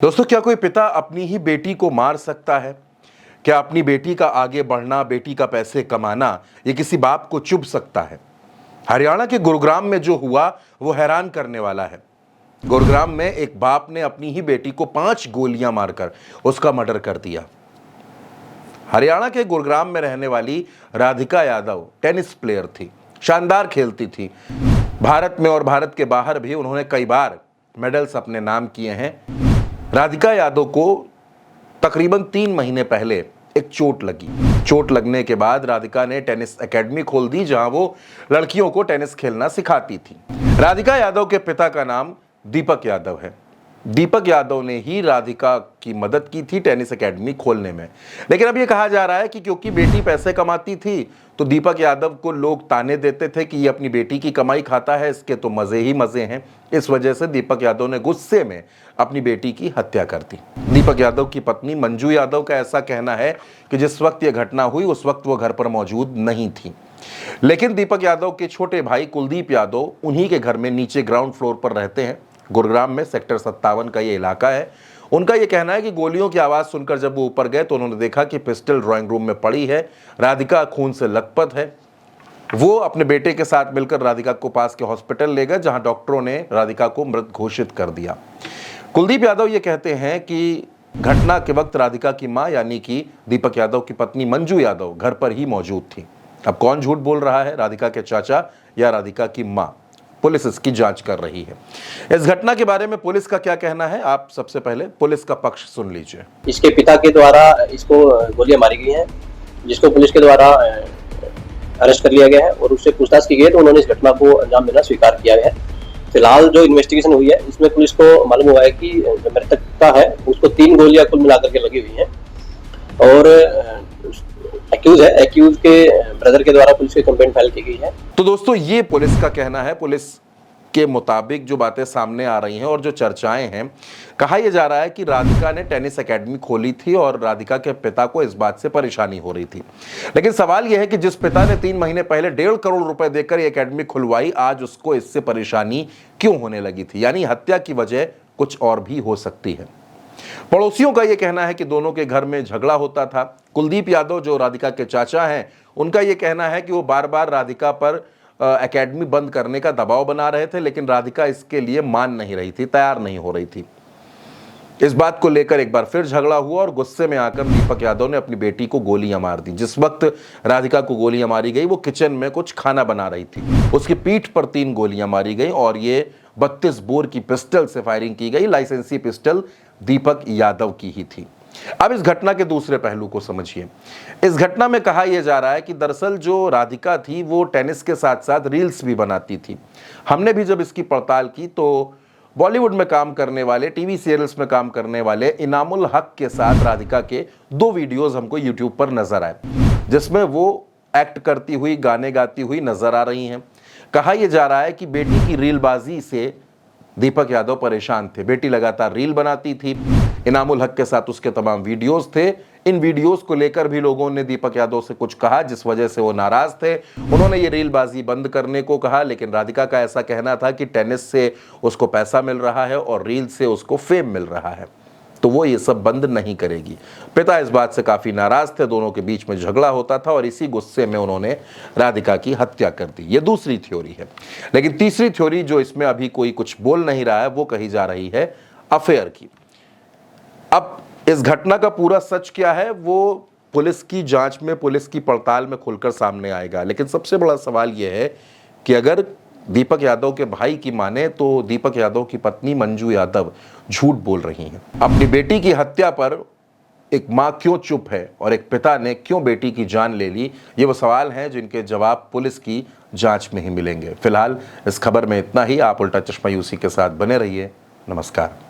दोस्तों, क्या कोई पिता अपनी ही बेटी को मार सकता है? क्या अपनी बेटी का आगे बढ़ना, बेटी का पैसे कमाना, ये किसी बाप को चुभ सकता है? हरियाणा के गुरुग्राम में जो हुआ वो हैरान करने वाला है। गुरुग्राम में एक बाप ने अपनी ही बेटी को 5 गोलियां मारकर उसका मर्डर कर दिया। हरियाणा के गुरुग्राम में रहने वाली राधिका यादव टेनिस प्लेयर थी, शानदार खेलती थी। भारत में और भारत के बाहर भी उन्होंने कई बार मेडल्स अपने नाम किए हैं। राधिका यादव को तकरीबन 3 महीने पहले एक चोट लगी। चोट लगने के बाद राधिका ने टेनिस एकेडमी खोल दी, जहां वो लड़कियों को टेनिस खेलना सिखाती थी। राधिका यादव के पिता का नाम दीपक यादव है। दीपक यादव ने ही राधिका की मदद की थी टेनिस एकेडमी खोलने में। लेकिन अब यह कहा जा रहा है कि क्योंकि बेटी पैसे कमाती थी तो दीपक यादव को लोग ताने देते थे कि ये अपनी बेटी की कमाई खाता है, इसके तो मजे ही मजे हैं। इस वजह से दीपक यादव ने गुस्से में अपनी बेटी की हत्या कर दी। दीपक यादव की पत्नी मंजू यादव का ऐसा कहना है कि जिस वक्त यह घटना हुई उस वक्त वो घर पर मौजूद नहीं थी। लेकिन दीपक यादव के छोटे भाई कुलदीप यादव उन्हीं के घर में नीचे ग्राउंड फ्लोर पर रहते हैं। गुरुग्राम में सेक्टर 57 का ये इलाका है। उनका ये कहना है कि गोलियों की आवाज़ सुनकर जब वो ऊपर गए तो उन्होंने देखा कि पिस्टल ड्राइंग रूम में पड़ी है। राधिका खून से लथपथ है। वो अपने बेटे के साथ मिलकर राधिका को पास के हॉस्पिटल ले गए, जहां डॉक्टरों ने राधिका को मृत घोषित कर दिया। कुलदीप यादव ये कहते हैं कि घटना के वक्त राधिका की मां यानी कि दीपक यादव की पत्नी मंजू यादव घर पर ही मौजूद थी। अब कौन झूठ बोल रहा है, राधिका के चाचा या राधिका की मां? पुलिस इसकी जांच कर रही है। इस घटना के बारे में पुलिस का क्या कहना है, आप सबसे पहले पुलिस का पक्ष सुन लीजिए। इसके पिता के द्वारा इसको गोलियां मारी गई हैं, जिसको पुलिस के द्वारा अरेस्ट कर लिया गया है और उससे पूछताछ की गई तो उन्होंने इस घटना को अंजाम देना स्वीकार किया है। फिलहाल जो इन्वेस्टिगेशन हुई है इसमें पुलिस को मालूम हुआ है कि जो मृतक का है उसको 3 गोलियां कुल मिलाकर के लगी हुई हैं और एक्यूज के ब्रदर के द्वारा पुलिस की कंप्लेंट फाइल की गई है। तो दोस्तों, ये पुलिस का कहना है। पुलिस के मुताबिक जो बातें सामने आ रही हैं और जो चर्चाएं हैं, कहा यह जा रहा है कि राधिका ने टेनिस एकेडमी खोली थी और राधिका के पिता को इस बात से परेशानी हो रही थी। लेकिन सवाल यह है कि जिस पिता ने 3 महीने पहले 1.5 करोड़ रुपए देकर यह एकेडमी खुलवाई, आज उसको इससे परेशानी क्यों होने लगी थी? यानी हत्या की वजह कुछ और भी हो सकती है। पड़ोसियों का यह कहना है कि दोनों के घर में झगड़ा होता था। कुलदीप यादव जो राधिका के चाचा हैं, उनका यह कहना है कि वो बार बार राधिका पर एकेडमी बंद करने का दबाव बना रहे थे, लेकिन राधिका इसके लिए मान नहीं रही थी, तैयार नहीं हो रही थी। इस बात को लेकर एक बार फिर झगड़ा हुआ और गुस्से में आकर दीपक यादव ने अपनी बेटी को गोलियां मार दी। जिस वक्त राधिका को गोलियां मारी गई वो किचन में कुछ खाना बना रही थी। उसकी पीठ पर 3 गोलियां मारी गई और ये 32 बोर की पिस्टल से फायरिंग की गई। लाइसेंसी पिस्टल दीपक यादव की ही थी। अब इस घटना के दूसरे पहलू को समझिए। इस घटना में कहा यह जा रहा है कि दरअसल जो राधिका थी वो टेनिस के साथ साथ रील्स भी बनाती थी। हमने भी जब इसकी पड़ताल की तो बॉलीवुड में काम करने वाले, टीवी सीरियल्स में काम करने वाले इनामुल हक के साथ राधिका के 2 वीडियोस हमको यूट्यूब पर नजर आए, जिसमें वो एक्ट करती हुई, गाने गाती हुई नजर आ रही हैं। कहा यह जा रहा है कि बेटी की रीलबाजी से दीपक यादव परेशान थे। बेटी लगातार रील बनाती थी, इनामुल हक के साथ उसके तमाम वीडियोस थे। इन वीडियोस को लेकर भी लोगों ने दीपक यादव से कुछ कहा, जिस वजह से वो नाराज थे। उन्होंने ये रीलबाजी बंद करने को कहा, लेकिन राधिका का ऐसा कहना था कि टेनिस से उसको पैसा मिल रहा है और रील से उसको फेम मिल रहा है, तो वो ये सब बंद नहीं करेगी। पिता इस बात से काफी नाराज थे, दोनों के बीच में झगड़ा होता था और इसी गुस्से में उन्होंने राधिका की हत्या कर दी। ये दूसरी थ्योरी है। लेकिन तीसरी थ्योरी जो इसमें अभी कोई कुछ बोल नहीं रहा है, वो कही जा रही है अफेयर की। अब इस घटना का पूरा सच क्या है वो पुलिस की जांच में, पुलिस की पड़ताल में खुलकर सामने आएगा। लेकिन सबसे बड़ा सवाल यह है कि अगर दीपक यादव के भाई की माने तो दीपक यादव की पत्नी मंजू यादव झूठ बोल रही हैं। अपनी बेटी की हत्या पर एक मां क्यों चुप है और एक पिता ने क्यों बेटी की जान ले ली, ये वो सवाल हैं जिनके जवाब पुलिस की जांच में ही मिलेंगे। फिलहाल इस खबर में इतना ही। आप उल्टा चश्मा यूसी के साथ बने रहिए। नमस्कार।